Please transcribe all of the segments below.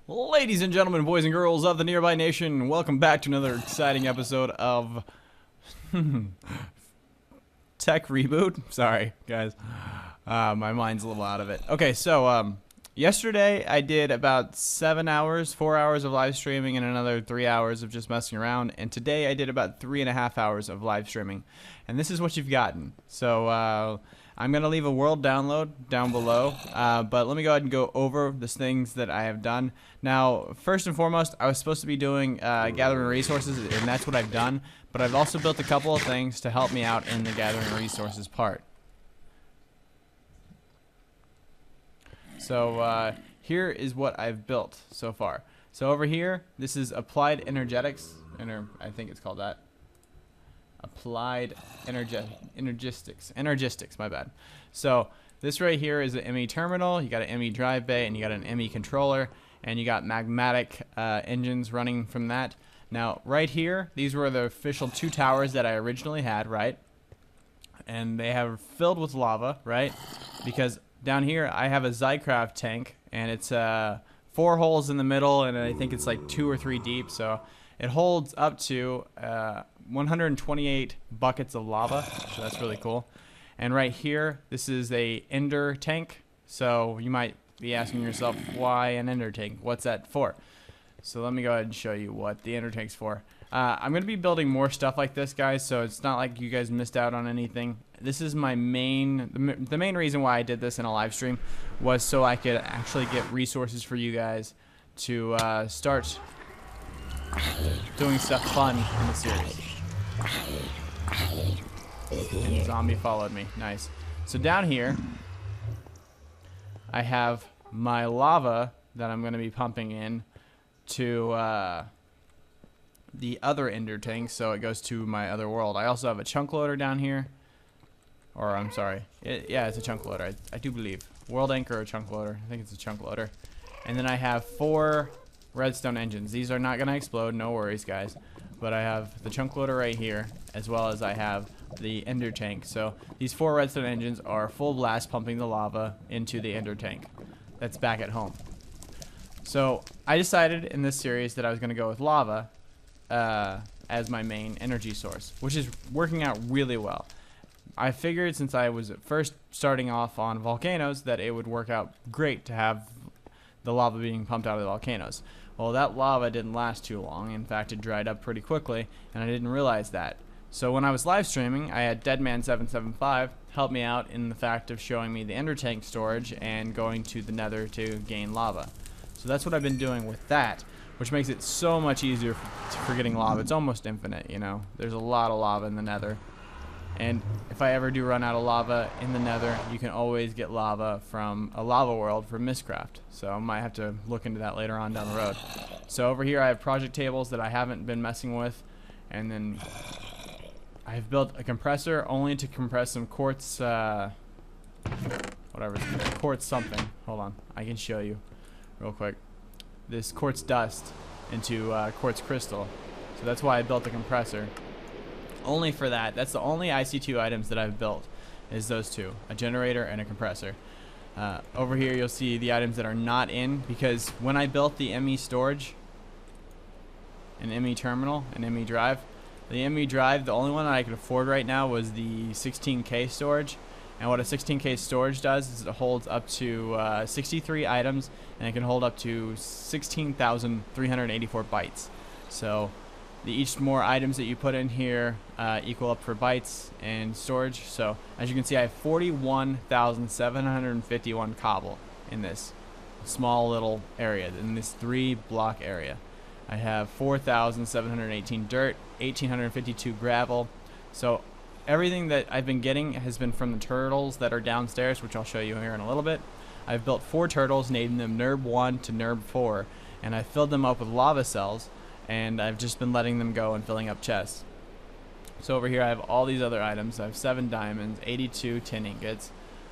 Ladies and gentlemen, boys and girls of the Nearby Nation, welcome back to another exciting episode of Tech Reboot. Sorry, guys. My mind's a little out of it. Okay, so yesterday I did about 4 hours of live streaming and another 3 hours of just messing around. And today I did about 3.5 hours of live streaming. And this is what you've gotten. So I'm going to leave a world download down below, but let me go ahead and go over the things that I have done. Now, first and foremost, I was supposed to be doing gathering resources, and that's what I've done, but I've also built a couple of things to help me out in the gathering resources part. So here is what I've built so far. So over here, this is Applied Energetics, I think it's called that. Applied Energistics, my bad. So this right here is an ME terminal. You got an ME drive bay and you got an ME controller, and you got magmatic engines running from that. Now right here, these were the official 2 towers that I originally had, right? And they have filled with lava, right? Because down here I have a Zycraft tank, and it's 4 holes in the middle, and I think it's like 2 or 3 deep. So it holds up to 128 buckets of lava, so that's really cool. And right here, this is a ender tank. So you might be asking yourself, why an ender tank? What's that for? So let me go ahead and show you what the ender tank's for. I'm going to be building more stuff like this, guys, so it's not like you guys missed out on anything. This is my the main reason why I did this in a live stream was so I could actually get resources for you guys to start doing stuff fun in the series. And zombie followed me. Nice. So down here, I have my lava that I'm going to be pumping in to the other ender tank, so it goes to my other world. I also have a chunk loader down here. Or, I'm sorry. Yeah, it's a chunk loader. I do believe. World anchor or chunk loader. I think it's a chunk loader. And then I have 4 redstone engines. These are not going to explode, no worries, guys. But I have the chunk loader right here, as well as I have the ender tank. So these 4 redstone engines are full blast pumping the lava into the ender tank that's back at home. So I decided in this series that I was going to go with lava as my main energy source, which is working out really well. I figured since I was first starting off on volcanoes that it would work out great to have the lava being pumped out of the volcanoes. Well, that lava didn't last too long. In fact, it dried up pretty quickly, and I didn't realize that. So when I was live streaming, I had Deadman775 help me out in the fact of showing me the ender tank storage and going to the nether to gain lava. So that's what I've been doing with that, which makes it so much easier for getting lava. It's almost infinite, you know. There's a lot of lava in the nether. And if I ever do run out of lava in the nether, you can always get lava from a lava world from Mistcraft. So I might have to look into that later on down the road. So over here I have project tables that I haven't been messing with. And then I've built a compressor only to compress some quartz, whatever, quartz something. Hold on, I can show you real quick. This quartz dust into quartz crystal. So that's why I built the compressor. Only for that. That's the only IC2 items that I've built, is those 2, a generator and a compressor. Over here you'll see the items that are not in, because when I built the ME storage, an ME terminal, an ME drive, the ME drive, the only one that I could afford right now was the 16K storage. And what a 16K storage does is it holds up to 63 items, and it can hold up to 16,384 bytes. So each more items that you put in here equal up for bytes and storage. So as you can see, I have 41,751 cobble in this small little area, in this 3-block area. I have 4,718 dirt, 1,852 gravel. So everything that I've been getting has been from the turtles that are downstairs, which I'll show you here in a little bit. I've built 4 turtles, named them Nerb 1 to Nerb 4, and I filled them up with lava cells. And I've just been letting them go and filling up chests. So over here I have all these other items. I have 7 diamonds, 82 tin ingots.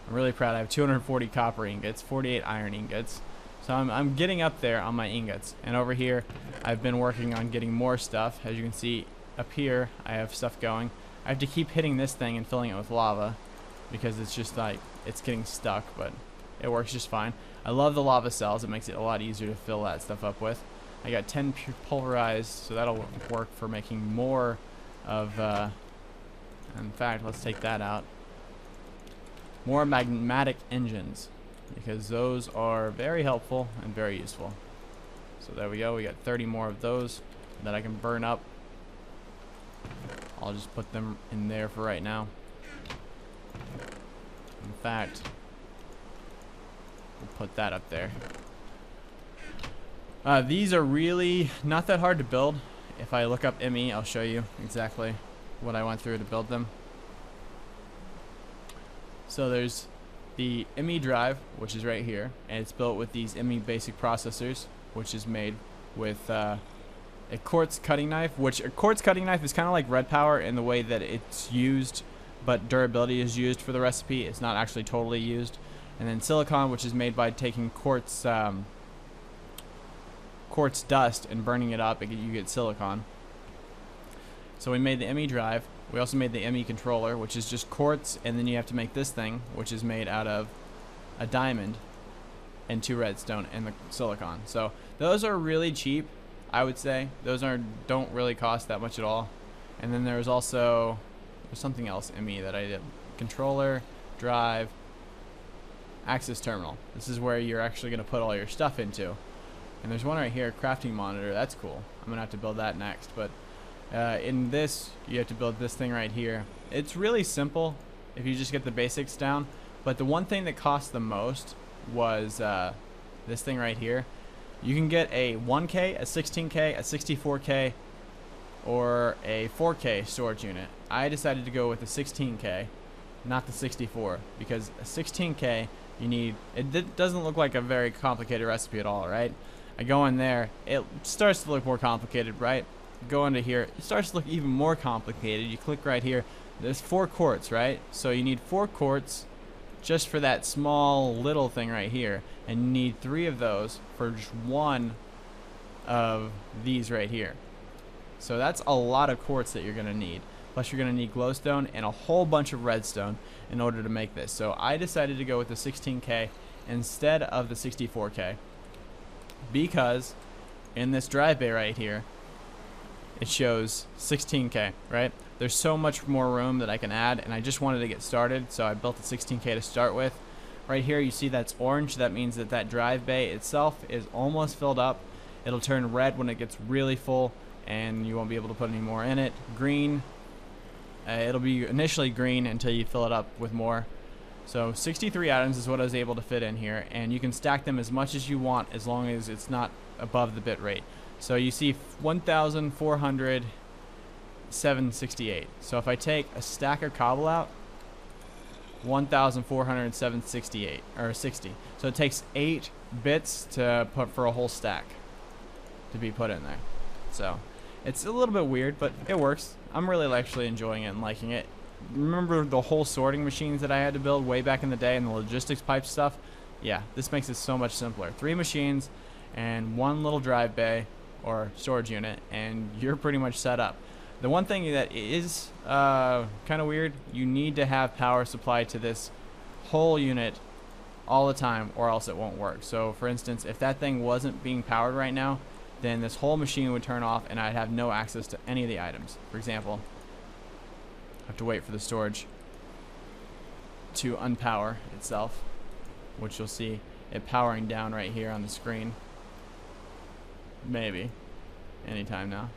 I'm really proud. I have 240 copper ingots, 48 iron ingots. So I'm getting up there on my ingots. And over here I've been working on getting more stuff. As you can see up here, I have stuff going. I have to keep hitting this thing and filling it with lava, because it's just like, it's getting stuck. But It works just fine. I love the lava cells. It makes it a lot easier to fill that stuff up with. I got 10 pulverized, so that'll work for making more of, in fact, let's take that out. More magmatic engines, because those are very helpful and very useful. So there we go. We got 30 more of those that I can burn up. I'll just put them in there for right now. In fact, we'll put that up there. These are really not that hard to build. If I look up ME, I'll show you exactly what I went through to build them. So there's the ME drive, which is right here, and it's built with these ME basic processors, which is made with a quartz cutting knife, which a quartz cutting knife is kind of like red power in the way that it's used, but durability is used for the recipe. It's not actually totally used. And then silicon, which is made by taking quartz dust and burning it up, you get silicon. So we made the ME drive. We also made the ME controller, which is just quartz, and then you have to make this thing, which is made out of a diamond and 2 redstone and the silicon. So those are really cheap, I would say. Those don't really cost that much at all. And then there's something else ME that I did. Controller, drive, access terminal. This is where you're actually going to put all your stuff into. And there's one right here, crafting monitor. That's cool. I'm going to have to build that next. But in this, you have to build this thing right here. It's really simple if you just get the basics down. But the one thing that cost the most was this thing right here. You can get a 1K, a 16K, a 64K, or a 4K storage unit. I decided to go with the 16K, not the 64, because a 16K, you need, it doesn't look like a very complicated recipe at all, right? I go in there, it starts to look more complicated, right? Go into here, it starts to look even more complicated. You click right here, there's 4 quartz, right? So you need 4 quartz just for that small little thing right here, and you need 3 of those for just 1 of these right here. So that's a lot of quartz that you're going to need. Plus you're going to need glowstone and a whole bunch of redstone in order to make this. So I decided to go with the 16K instead of the 64K, because in this drive bay right here it shows 16K, right? There's so much more room that I can add, and I just wanted to get started, so I built the 16K to start with. Right here you see that's orange. That means that that drive bay itself is almost filled up. It'll turn red when it gets really full, and you won't be able to put any more in it. Green, it'll be initially green until you fill it up with more. So 63 items is what I was able to fit in here, and you can stack them as much as you want as long as it's not above the bit rate. So you see 1,407.68. So if I take a stack of cobble out, 1,407.68 or 60. So it takes 8 bits to put for a whole stack to be put in there. So it's a little bit weird, but it works. I'm really actually enjoying it and liking it. Remember the whole sorting machines that I had to build way back in the day and the logistics pipe stuff? Yeah, this makes it so much simpler. 3 machines and 1 little drive bay or storage unit, and you're pretty much set up. The one thing that is kind of weird, you need to have power supply to this whole unit all the time, or else it won't work. So for instance, if that thing wasn't being powered right now, then this whole machine would turn off and I'd have no access to any of the items. For example, I have to wait for the storage to unpower itself, which you'll see it powering down right here on the screen. Maybe anytime now.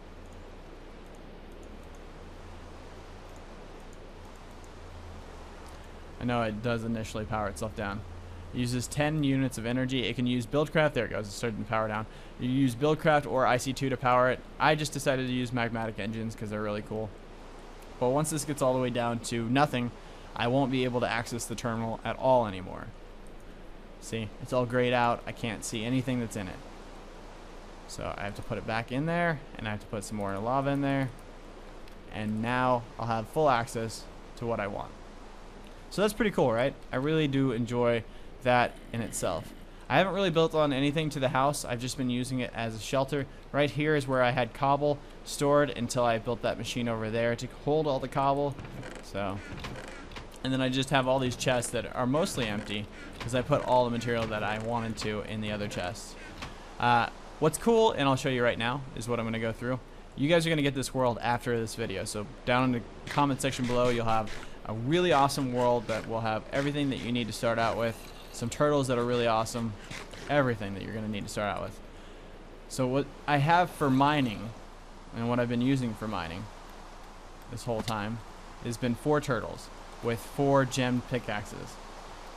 I know it does initially power itself down. It uses 10 units of energy. It can use Buildcraft. There it goes. It started to power down. You use Buildcraft or IC2 to power it. I just decided to use magmatic engines because they're really cool. But once this gets all the way down to nothing, I won't be able to access the terminal at all anymore. See, it's all grayed out. I can't see anything that's in it. So I have to put it back in there, and I have to put some more lava in there. And now I'll have full access to what I want. So that's pretty cool, right? I really do enjoy that in itself. I haven't really built on anything to the house. I've just been using it as a shelter. Right here is where I had cobble stored until I built that machine over there to hold all the cobble. So And then I just have all these chests that are mostly empty because I put all the material that I wanted to in the other chests. What's cool, and I'll show you right now, is what I'm going to go through. You guys are going to get this world after this video. So down in the comment section below, you'll have a really awesome world that will have everything that you need to start out with. Some turtles that are really awesome. Everything that you're going to need to start out with. So what I have for mining, and what I've been using for mining this whole time, has been 4 turtles with 4 gem pickaxes.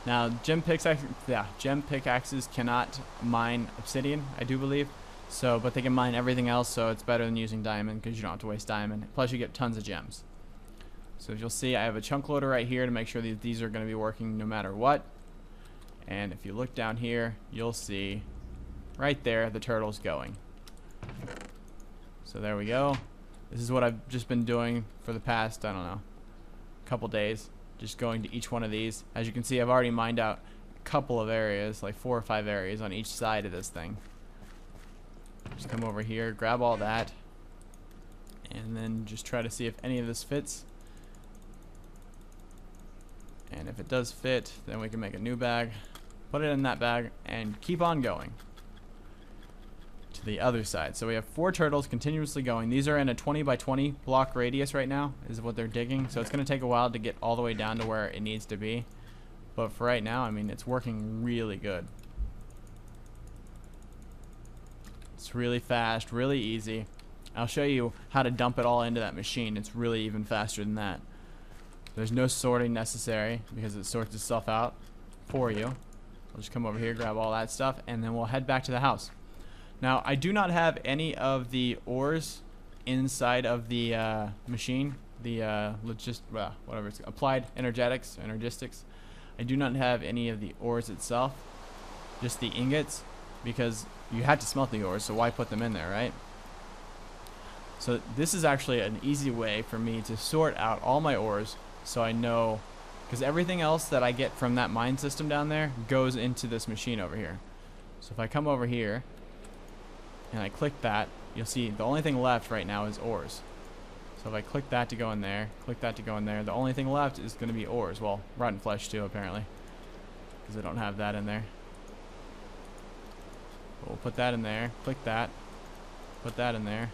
Now, gem pickaxes cannot mine obsidian, I do believe. So, but they can mine everything else, so it's better than using diamond because you don't have to waste diamond. Plus, you get tons of gems. So, as you'll see, I have a chunk loader right here to make sure that these are going to be working no matter what. And if you look down here, you'll see right there the turtles going. So there we go. This is what I've just been doing for the past, I don't know, couple days. Just going to each one of these. As you can see, I've already mined out a couple of areas, like 4 or 5 areas on each side of this thing. Just come over here, grab all that, and then just try to see if any of this fits. And if it does fit, then we can make a new bag, put it in that bag, and keep on going to the other side. So we have 4 turtles continuously going. These are in a 20 by 20 block radius right now, is what they're digging. So it's going to take a while to get all the way down to where it needs to be. But for right now, I mean, it's working really good. It's really fast, really easy. I'll show you how to dump it all into that machine. It's really even faster than that. There's no sorting necessary because it sorts itself out for you. I'll just come over here, grab all that stuff, and then we'll head back to the house. Now, I do not have any of the ores inside of the machine, the whatever it's applied Energistics. I do not have any of the ores itself, just the ingots, because you had to smelt the ores, so why put them in there, right? So this is actually an easy way for me to sort out all my ores, so I know, because everything else that I get from that mine system down there goes into this machine over here. So if I come over here and I click that, you'll see the only thing left right now is ores. So if I click that to go in there, click that to go in there, the only thing left is going to be ores. Well, rotten flesh too, apparently, because I don't have that in there. But we'll put that in there, click that, put that in there,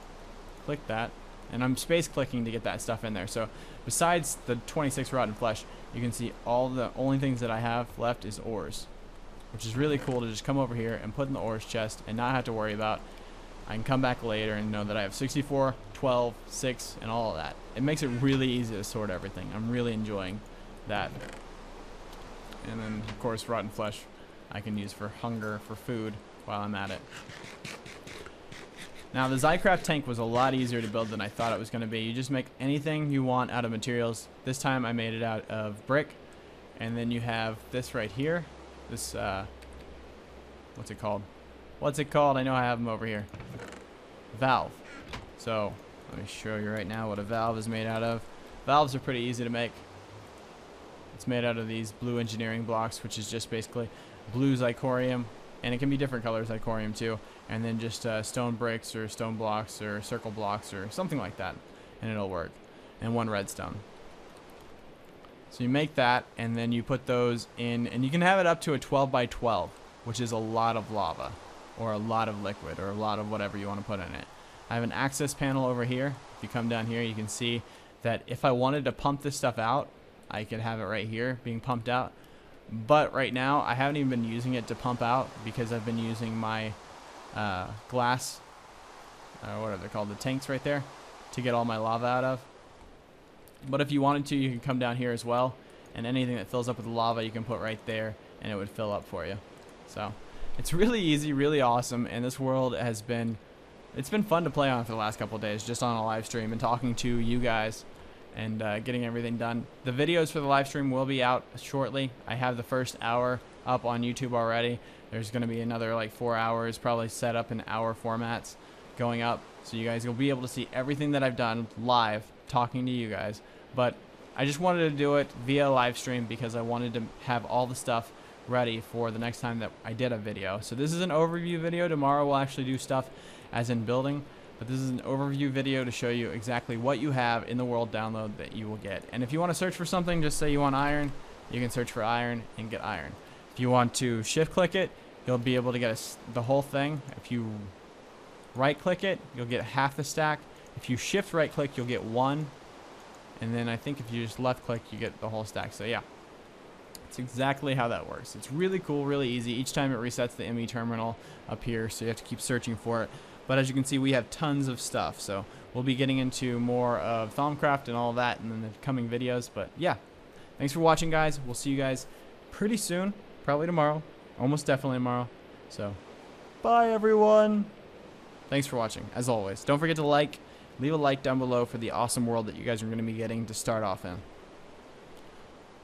click that, and I'm space clicking to get that stuff in there. So besides the 26 rotten flesh, you can see all the only things that I have left is ores, which is really cool to just come over here and put in the ores chest and not have to worry about. I can come back later and know that I have 64, 12, 6, and all of that. It makes it really easy to sort everything. I'm really enjoying that. And then, of course, rotten flesh I can use for hunger, for food, while I'm at it. Now, the Zycraft tank was a lot easier to build than I thought it was going to be. You just make anything you want out of materials. This time I made it out of brick. And then you have this right here. This, what's it called? What's it called? I know I have them over here. Valve. So, let me show you right now what a valve is made out of. Valves are pretty easy to make. It's made out of these blue engineering blocks, which is just basically blue zirconium. And it can be different colors zirconium too. And then just stone bricks or stone blocks or circle blocks or something like that. And it'll work. And 1 redstone. So you make that, and then you put those in, and you can have it up to a 12 by 12, which is a lot of lava, or a lot of liquid, or a lot of whatever you want to put in it. I have an access panel over here. If you come down here, you can see that if I wanted to pump this stuff out, I could have it right here being pumped out. But right now, I haven't even been using it to pump out because I've been using my glass, what are they called, the tanks right there, to get all my lava out of. But if you wanted to, you can come down here as well, and anything that fills up with lava you can put right there, and it would fill up for you. So it's really easy, really awesome, and this world has been, it's been fun to play on for the last couple of days, just on a live stream and talking to you guys and getting everything done. The videos for the live stream will be out shortly. I have the first hour up on YouTube already. There's going to be another like 4 hours, probably set up in hour formats going up, so you guys will be able to see everything that I've done live, talking to you guys. But I just wanted to do it via live stream because I wanted to have all the stuff ready for the next time that I did a video. So this is an overview video. Tomorrow we'll actually do stuff as in building, But this is an overview video to show you exactly what you have in the world download that you will get. And if you want to search for something, just say you want iron, you can search for iron and get iron. If you want to shift click it, you'll be able to get the whole thing. If you right click it, you'll get half the stack. If you shift right click, you'll get one. And then I think if you just left click, you get the whole stack. So yeah, it's exactly how that works. It's really cool, really easy. Each time it resets the ME terminal up here, so you have to keep searching for it. But as you can see, we have tons of stuff. So we'll be getting into more of Thaumcraft and all of that in the coming videos. But yeah, thanks for watching, guys. We'll see you guys pretty soon, probably tomorrow, almost definitely tomorrow. So bye, everyone. Thanks for watching, as always. Don't forget to leave a like down below for the awesome world that you guys are going to be getting to start off in.